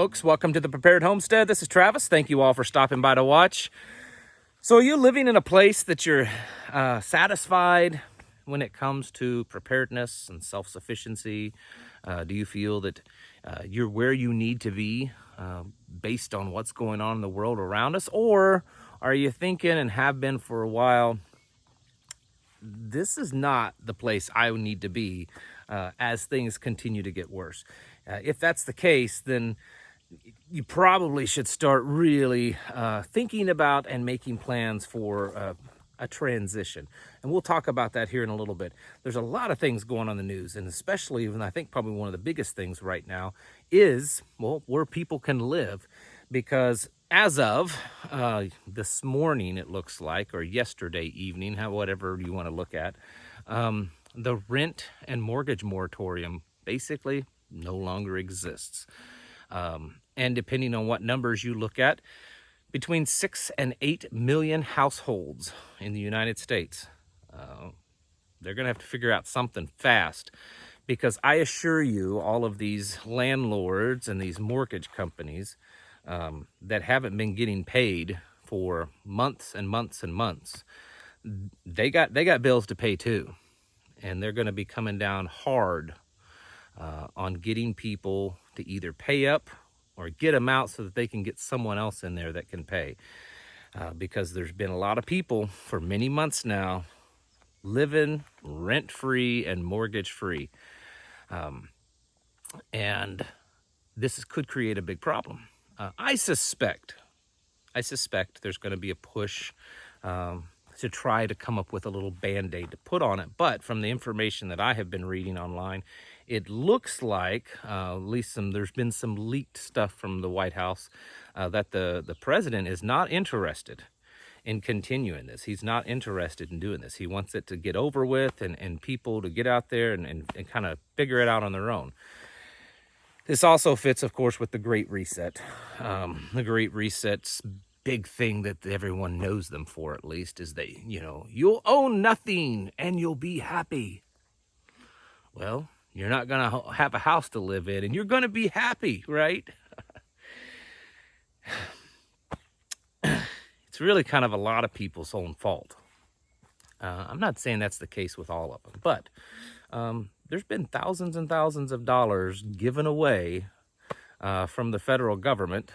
folks. Welcome to the Prepared Homestead. This is Travis. Thank you all for stopping by to watch. So are you living in a place that you're satisfied when it comes to preparedness and self-sufficiency? Do you feel that you're where you need to be based on what's going on in the world around us? Or are you thinking, and have been for a while, this is not the place I need to be as things continue to get worse? If that's the case, then you probably should start really thinking about and making plans for a transition. And we'll talk about that here in a little bit. There's a lot of things going on in the news, and especially, and I think probably one of the biggest things right now is, well, where people can live. Because as of this morning, it looks like, or yesterday evening, whatever you want to look at, the rent and mortgage moratorium basically no longer exists. And depending on what numbers you look at, between 6 and 8 million households in the United States, they're going to have to figure out something fast, because I assure you, all of these landlords and these mortgage companies that haven't been getting paid for months and months and months, they got bills to pay too, and they're going to be coming down hard on getting people to either pay up or get them out so that they can get someone else in there that can pay. Because there's been a lot of people for many months now living rent-free and mortgage-free. And this could create a big problem. I suspect there's going to be a push to try to come up with a little Band-Aid to put on it. But from the information that I have been reading online, it looks like, at least there's been some leaked stuff from the White House, that the president is not interested in continuing this. He's not interested in doing this. He wants it to get over with and people to get out there and kind of figure it out on their own. This also fits, of course, with the Great Reset. The Great Reset's big thing that everyone knows them for, at least, is that, you'll own nothing and you'll be happy. Well, you're not going to have a house to live in, and you're going to be happy, right? It's really kind of a lot of people's own fault. I'm not saying that's the case with all of them, but there's been thousands and thousands of dollars given away from the federal government,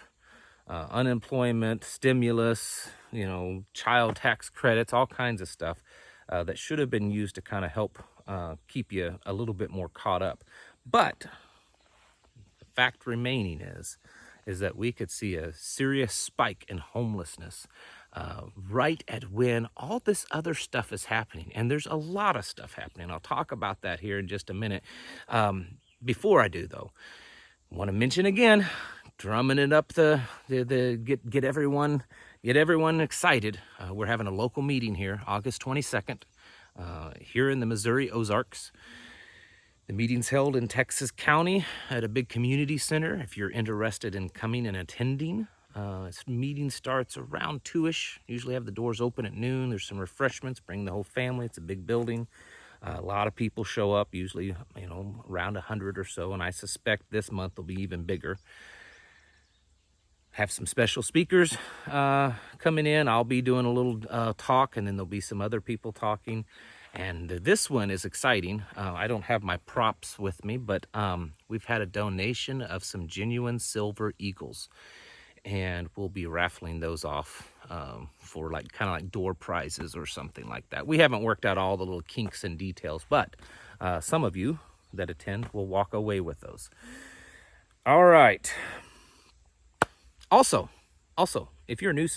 unemployment, stimulus, child tax credits, all kinds of stuff that should have been used to kind of help keep you a little bit more caught up. But the fact remaining is that we could see a serious spike in homelessness right at when all this other stuff is happening. And there's a lot of stuff happening. I'll talk about that here in just a minute. Before I do, though, I want to mention again, drumming it up get everyone excited. We're having a local meeting here, August 22nd. Here in the Missouri Ozarks. The meeting's held in Texas County at a big community center. If you're interested in coming and attending, this meeting starts around 2-ish. Usually have the doors open at noon. There's some refreshments. Bring the whole family. It's a big building. A lot of people show up, usually, around 100 or so, and I suspect this month will be even bigger. Have some special speakers coming in. I'll be doing a little talk, and then there'll be some other people talking. And this one is exciting. I don't have my props with me, but we've had a donation of some genuine silver eagles, and we'll be raffling those off for kind of like door prizes or something like that. We haven't worked out all the little kinks and details, but some of you that attend will walk away with those. All right. Also, if you're a new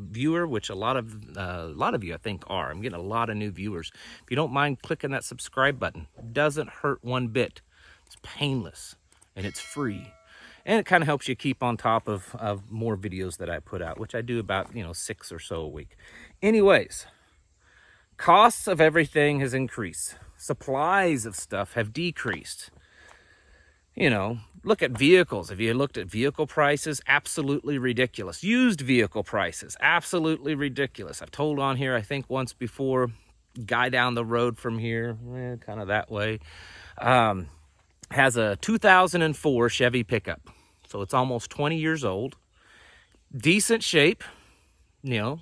viewer, which a lot of you I think are, I'm getting a lot of new viewers. If you don't mind clicking that subscribe button, it doesn't hurt one bit. It's painless and it's free, and it kind of helps you keep on top of more videos that I put out, which I do about 6 or so a week. Anyways, costs of everything has increased. Supplies of stuff have decreased. Look at vehicles. If you looked at vehicle prices, absolutely ridiculous. Used vehicle prices, absolutely ridiculous. I've told on here, I think once before, guy down the road from here, kind of that way, has a 2004 Chevy pickup. So it's almost 20 years old. Decent shape,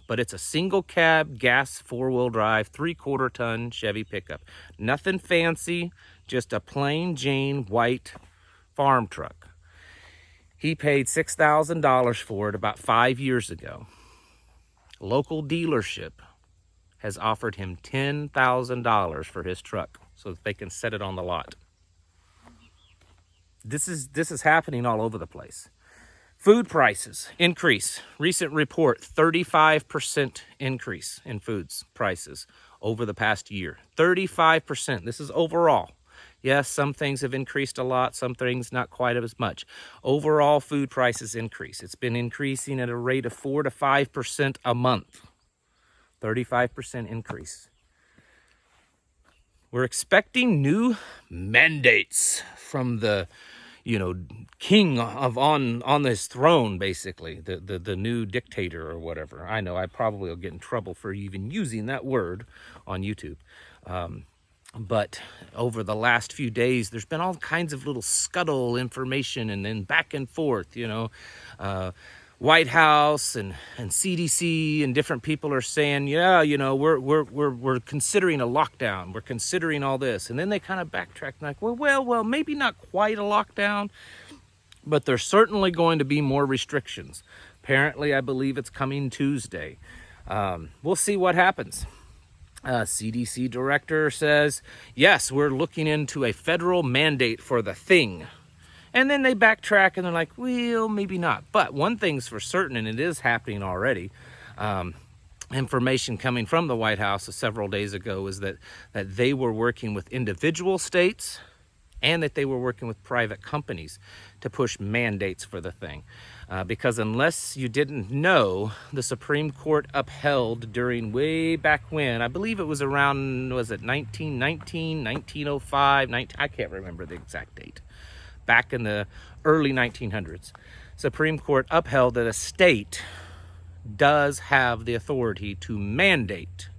but it's a single cab, gas, 4-wheel drive, 3/4 ton Chevy pickup. Nothing fancy, just a plain Jane white farm truck. He paid $6,000 for it about 5 years ago. Local dealership has offered him $10,000 for his truck so that they can set it on the lot. This is happening all over the place. Food prices increase. Recent report, 35% increase in foods prices over the past year. 35%. This is overall. Yes, some things have increased a lot, some things not quite as much. Overall food prices increase. It's been increasing at a rate of 4 to 5% a month. 35% increase. We're expecting new mandates from the king of on this throne, basically, the new dictator or whatever. I know I probably will get in trouble for even using that word on YouTube. But over the last few days, there's been all kinds of little scuttle information and then back and forth, White House and CDC and different people are saying, we're considering a lockdown. We're considering all this. And then they kind of backtrack and like, well, maybe not quite a lockdown, but there's certainly going to be more restrictions. Apparently, I believe it's coming Tuesday. We'll see what happens. CDC director says, yes, we're looking into a federal mandate for the thing. And then they backtrack and they're like, well, maybe not. But one thing's for certain, and it is happening already. Information coming from the White House several days ago is that they were working with individual states and that they were working with private companies to push mandates for the thing. Because unless you didn't know, the Supreme Court upheld during way back when, I believe it was around, 1919, 1905, I can't remember the exact date. Back in the early 1900s, Supreme Court upheld that a state does have the authority to mandate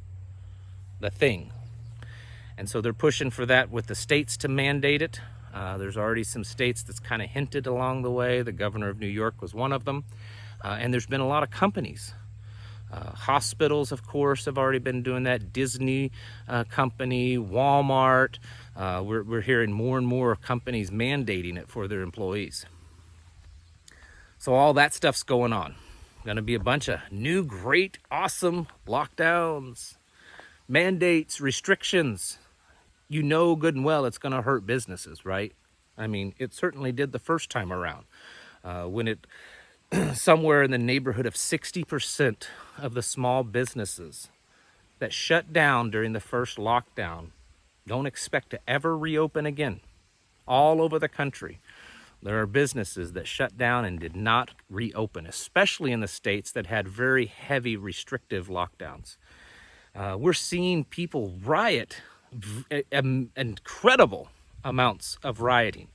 the thing. And so they're pushing for that with the states to mandate it. There's already some states that's kind of hinted along the way. The governor of New York was one of them. And there's been a lot of companies. Hospitals, of course, have already been doing that. Disney company, Walmart. We're hearing more and more companies mandating it for their employees. So all that stuff's going on. Going to be a bunch of new, great, awesome lockdowns, mandates, restrictions. You know good and well it's going to hurt businesses, right? I mean, it certainly did the first time around. When it somewhere in the neighborhood of 60% of the small businesses that shut down during the first lockdown don't expect to ever reopen again. All over the country, there are businesses that shut down and did not reopen, especially in the states that had very heavy restrictive lockdowns. We're seeing people riot, incredible amounts of rioting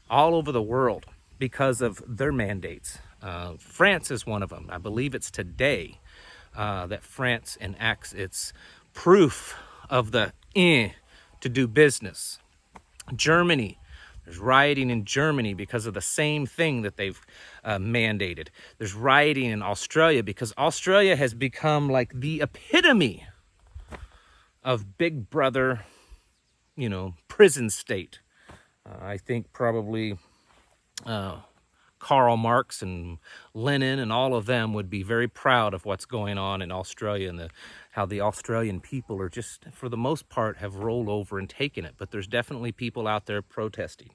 all over the world because of their mandates. France is one of them. I believe it's today that France enacts its proof of the to do business. Germany, there's rioting in Germany because of the same thing that they've mandated. There's rioting in Australia because Australia has become like the epitome of Big Brother, prison state. I think probably Karl Marx and Lenin and all of them would be very proud of what's going on in Australia and how the Australian people are just, for the most part, have rolled over and taken it. But there's definitely people out there protesting.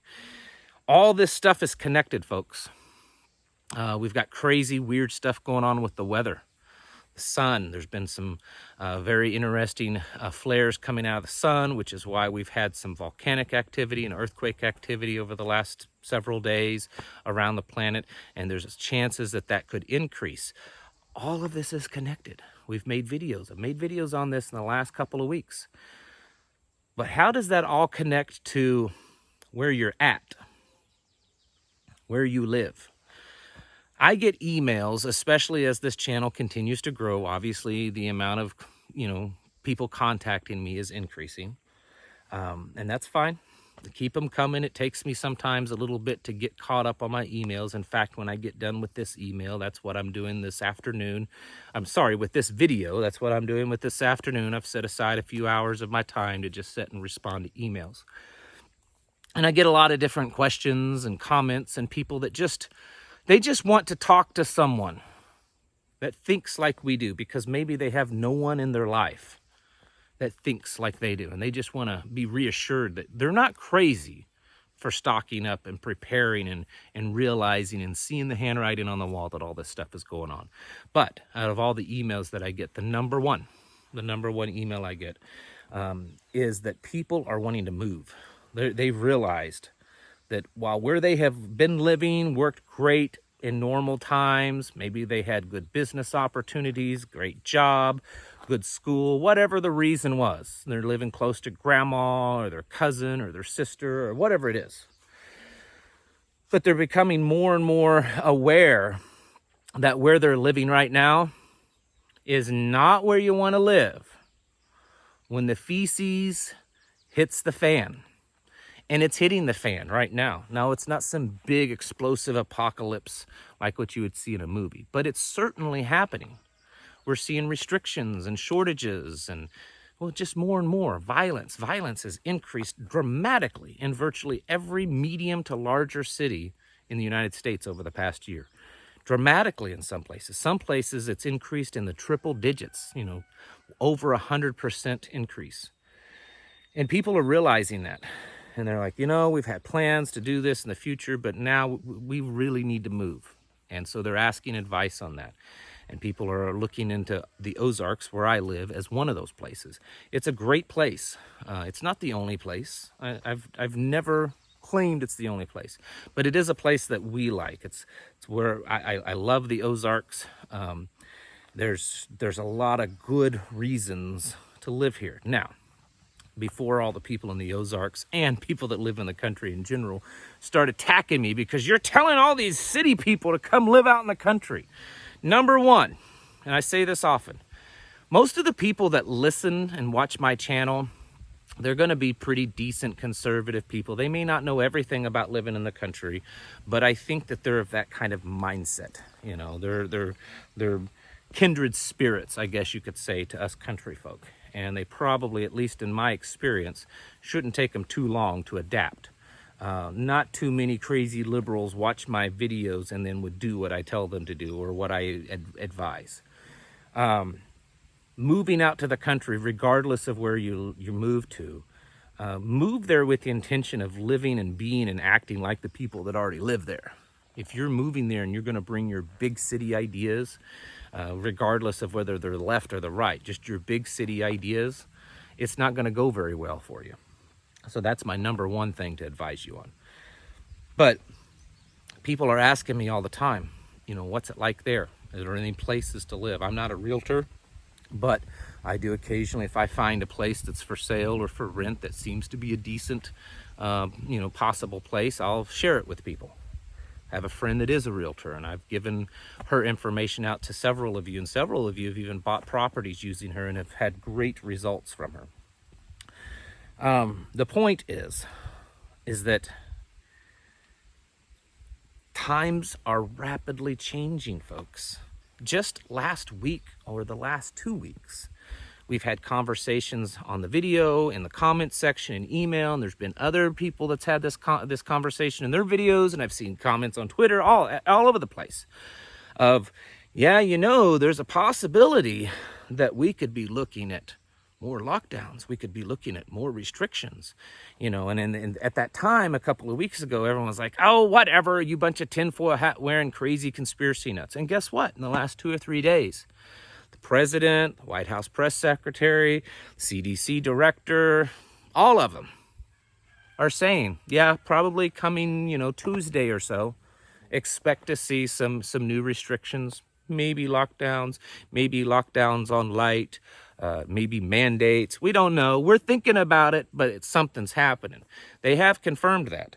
All this stuff is connected, folks. We've got crazy, weird stuff going on with the weather. The sun, there's been some very interesting flares coming out of the sun, which is why we've had some volcanic activity and earthquake activity over the last several days around the planet, and there's chances that could increase. All of this is connected. We've made videos. I've made videos on this in the last couple of weeks. But how does that all connect to where you're at, where you live? I get emails, especially as this channel continues to grow. Obviously, the amount of, people contacting me is increasing. And that's fine. Keep them coming. It takes me sometimes a little bit to get caught up on my emails. In fact, when I get done with this email, that's what I'm doing this afternoon. I'm sorry, with this video, that's what I'm doing with this afternoon. I've set aside a few hours of my time to just sit and respond to emails. And I get a lot of different questions and comments and people that they just want to talk to someone that thinks like we do, because maybe they have no one in their life that thinks like they do. And they just want to be reassured that they're not crazy for stocking up and preparing and realizing and seeing the handwriting on the wall that all this stuff is going on. But out of all the emails that I get, the number one email I get is that people are wanting to move. They've realized that while where they have been living worked great in normal times, maybe they had good business opportunities, great job, good school, whatever the reason was. They're living close to grandma or their cousin or their sister or whatever it is. But they're becoming more and more aware that where they're living right now is not where you want to live when the feces hits the fan. And it's hitting the fan right now. Now, it's not some big explosive apocalypse like what you would see in a movie, but it's certainly happening. We're seeing restrictions and shortages and, well, just more and more violence. Violence has increased dramatically in virtually every medium to larger city in the United States over the past year. Dramatically in some places. Some places it's increased in the triple digits, over 100% increase. And people are realizing that. And they're like, we've had plans to do this in the future, but now we really need to move. And so they're asking advice on that. And people are looking into the Ozarks, where I live, as one of those places. It's a great place. It's not the only place. I've never claimed it's the only place, but it is a place that we like. It's where I love the Ozarks. There's a lot of good reasons to live here. Now, before all the people in the Ozarks and people that live in the country in general start attacking me because you're telling all these city people to come live out in the country. Number one, and I say this often, most of the people that listen and watch my channel, they're going to be pretty decent conservative people. They may not know everything about living in the country, but I think that they're of that kind of mindset. They're kindred spirits, I guess you could say, to us country folk. And they probably, at least in my experience, shouldn't take them too long to adapt. Not too many crazy liberals watch my videos and then would do what I tell them to do or what I advise. Moving out to the country, regardless of where you move to, move there with the intention of living and being and acting like the people that already live there. If you're moving there and you're going to bring your big city ideas, regardless of whether they're the left or the right, just your big city ideas, it's not going to go very well for you. So that's my number one thing to advise you on. But people are asking me all the time, what's it like there? Is there any places to live? I'm not a realtor, but I do occasionally, if I find a place that's for sale or for rent that seems to be a decent, possible place, I'll share it with people. I have a friend that is a realtor, and I've given her information out to several of you, and several of you have even bought properties using her and have had great results from her. The point is that times are rapidly changing, folks. Just last week or the last 2 weeks, we've had conversations on the video, in the comment section, in email, and there's been other people that's had this conversation in their videos, and I've seen comments on Twitter, all over the place, of, there's a possibility that we could be looking at more lockdowns. We could be looking at more restrictions, and at that time, a couple of weeks ago, everyone was like, oh, whatever, you bunch of tinfoil hat wearing crazy conspiracy nuts. And guess what? In the last 2 or 3 days, the president, the White House press secretary, CDC director, all of them are saying, probably coming, Tuesday or so, expect to see some new restrictions, maybe lockdowns on light, maybe mandates. We don't know. We're thinking about it, but something's happening. They have confirmed that.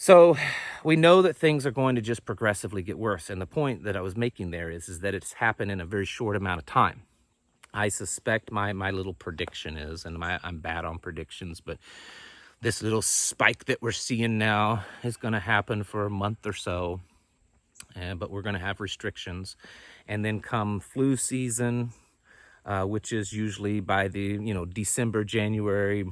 So we know that things are going to just progressively get worse. And the point that I was making there is that it's happened in a very short amount of time. I suspect my little prediction is, and I'm bad on predictions, but This little spike that we're seeing now is going to happen for a month or so, but we're going to have restrictions. And then come flu season, which is usually by the, December, January,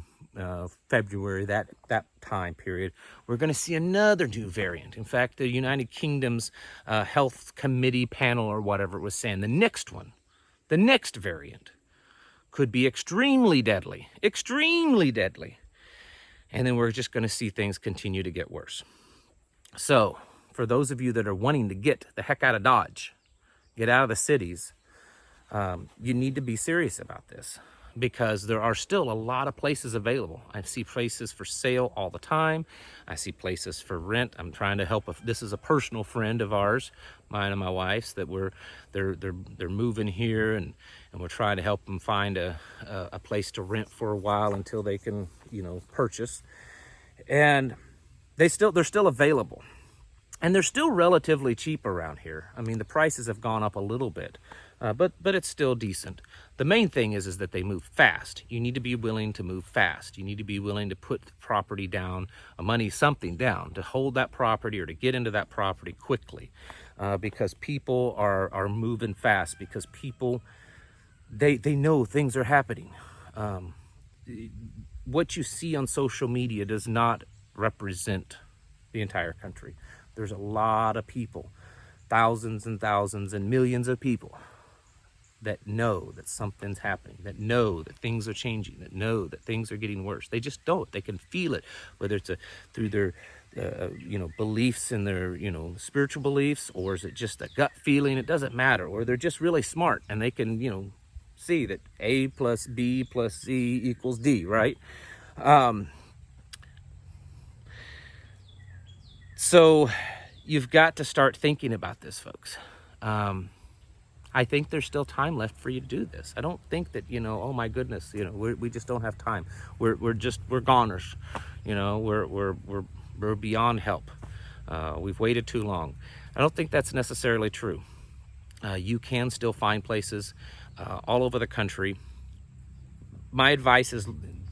February, that time period, we're going to see another new variant. In fact, the United Kingdom's Health Committee panel or whatever it was saying, the next one, the next variant could be extremely deadly, extremely deadly. And then we're just going to see things continue to get worse. So for those of you that are wanting to get the heck out of Dodge, get out of the cities, you need to be serious about this, because there are still a lot of places available. I see places for sale all the time. I see places for rent. I'm trying to help. This is a personal friend of ours, mine and my wife's, that they're moving here, and we're trying to help them find a place to rent for a while until they can, purchase. And they're still available. And they're still relatively cheap around here. I mean, the prices have gone up a little bit, but it's still decent. The main thing is that they move fast. You need to be willing to move fast. You need to be willing to put the property down, something down, to hold that property or to get into that property quickly, because people are moving fast, because people, they know things are happening. What you see on social media does not represent the entire country. There's a lot of people, thousands and thousands and millions of people, that know that something's happening, that know that things are changing, that know that things are getting worse. They just don't. They can feel it, whether it's through their beliefs and their spiritual beliefs, or is it just a gut feeling? It doesn't matter. Or they're just really smart and they can see that A plus B plus C equals D, right? So you've got to start thinking about this, folks. I think there's still time left for you to do this. I don't think that, oh my goodness, we just don't have time. We're goners, we're beyond help. We've waited too long. I don't think that's necessarily true. You can still find places all over the country. My advice is,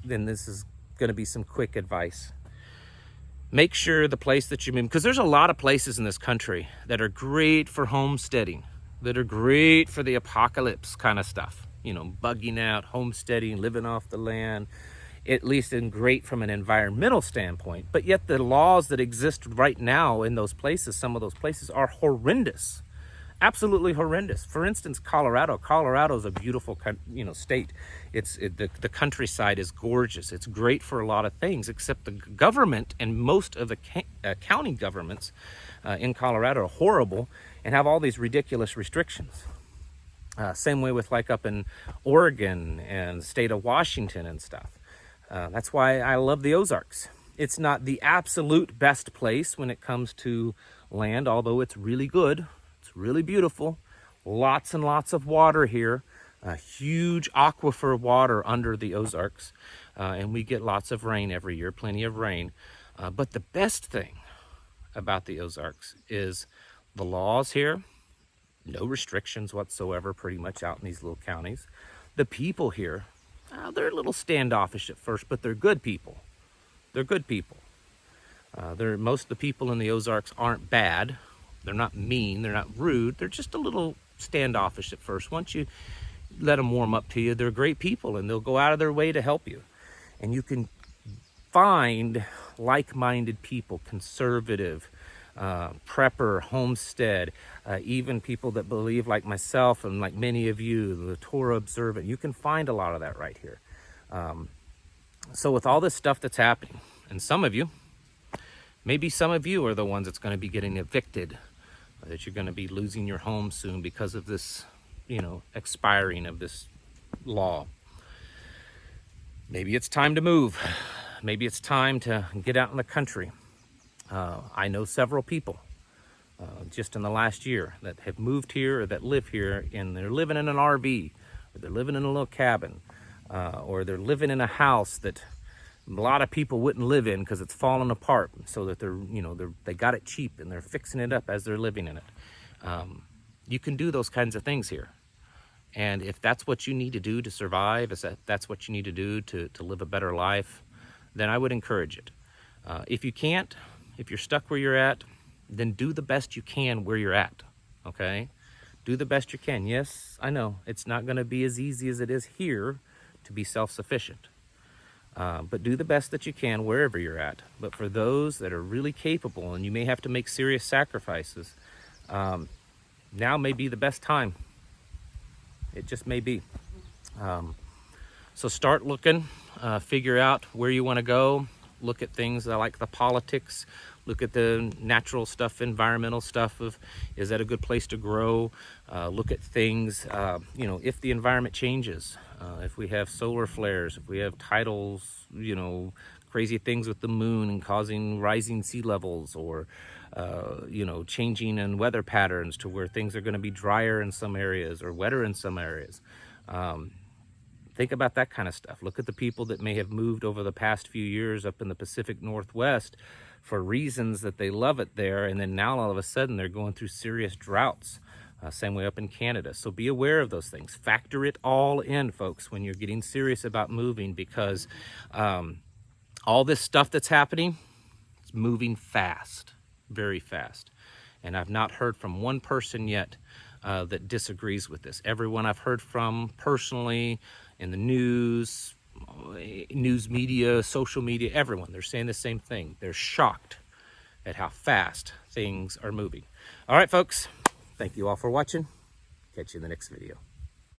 and this is going to be some quick advice, make sure the place that you move, because there's a lot of places in this country that are great for homesteading, that are great for the apocalypse kind of stuff, bugging out, homesteading, living off the land, at least in great from an environmental standpoint. But yet the laws that exist right now in those places, some of those places, are horrendous. Absolutely horrendous. For instance, Colorado is a beautiful, state. The countryside is gorgeous. It's great for a lot of things, except the government and most of the county governments in Colorado are horrible and have all these ridiculous restrictions. Same way with like up in Oregon and the state of Washington and stuff. That's why I love the Ozarks. It's not the absolute best place when it comes to land, although it's really good. It's really beautiful. Lots and lots of water here. A huge aquifer water under the Ozarks. And we get lots of rain every year, plenty of rain. But the best thing about the Ozarks is the laws here. No restrictions whatsoever, pretty much out in these little counties. The people here, they're a little standoffish at first, but they're good people. They're good people. Most of the people in the Ozarks aren't bad. They're not mean, they're not rude, they're just a little standoffish at first. Once you let them warm up to you, they're great people and they'll go out of their way to help you. And you can find like-minded people, conservative, prepper, homestead, even people that believe like myself and like many of you, the Torah observant. You can find a lot of that right here. So with all this stuff that's happening, and maybe some of you are the ones that's going to be getting evicted, that you're going to be losing your home soon because of this, expiring of this law. Maybe it's time to move. Maybe it's time to get out in the country. I know several people just in the last year that have moved here or that live here, and they're living in an RV, or they're living in a little cabin, or they're living in a house that a lot of people wouldn't live in because it's falling apart, so that they got it cheap and they're fixing it up as they're living in it. You can do those kinds of things here. And if that's what you need to do to survive, if that's what you need to do to live a better life, then I would encourage it. If you can't, if you're stuck where you're at, then do the best you can where you're at, okay? Do the best you can. Yes, I know, it's not gonna be as easy as it is here to be self-sufficient. But do the best that you can wherever you're at. But for those that are really capable, and you may have to make serious sacrifices, now may be the best time. It just may be. So start looking, figure out where you want to go. Look at things like the politics, look at the natural stuff, environmental stuff of, is that a good place to grow? Look at things, you know, if the environment changes, if we have solar flares, if we have tidals, you know, crazy things with the moon and causing rising sea levels, or, you know, changing in weather patterns to where things are going to be drier in some areas or wetter in some areas. Think about that kind of stuff. Look at the people that may have moved over the past few years up in the Pacific Northwest for reasons that they love it there, and then now all of a sudden they're going through serious droughts. Same way up in Canada. So be aware of those things. Factor it all in, folks, when you're getting serious about moving, because all this stuff that's happening, it's moving fast, very fast. And I've not heard from one person yet that disagrees with this. Everyone I've heard from personally, in the news media, social media, everyone, they're saying the same thing. They're shocked at how fast things are moving. All right, folks, thank you all for watching. Catch you in the next video.